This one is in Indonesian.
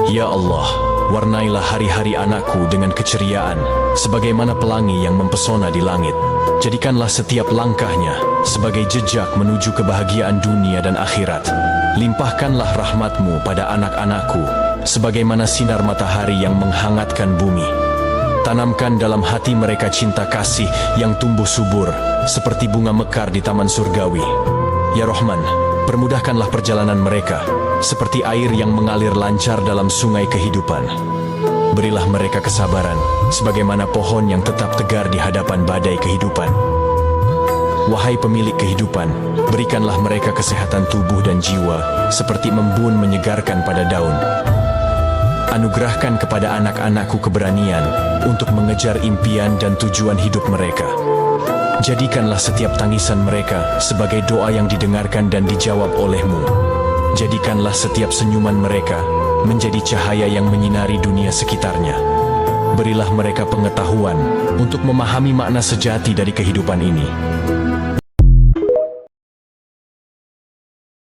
Ya Allah, warnailah hari-hari anakku dengan keceriaan, sebagaimana pelangi yang mempesona di langit. Jadikanlah setiap langkahnya sebagai jejak menuju kebahagiaan dunia dan akhirat. Limpahkanlah rahmat-Mu pada anak-anakku, sebagaimana sinar matahari yang menghangatkan bumi. Tanamkan dalam hati mereka cinta kasih yang tumbuh subur, seperti bunga mekar di taman surgawi. Ya Rahman, permudahkanlah perjalanan mereka, seperti air yang mengalir lancar dalam sungai kehidupan. Berilah mereka kesabaran, sebagaimana pohon yang tetap tegar di hadapan badai kehidupan. Wahai pemilik kehidupan, berikanlah mereka kesehatan tubuh dan jiwa, seperti embun menyegarkan pada daun. Anugerahkan kepada anak-anakku keberanian untuk mengejar impian dan tujuan hidup mereka. Jadikanlah setiap tangisan mereka sebagai doa yang didengarkan dan dijawab oleh-Mu. Jadikanlah setiap senyuman mereka menjadi cahaya yang menyinari dunia sekitarnya. Berilah mereka pengetahuan untuk memahami makna sejati dari kehidupan ini.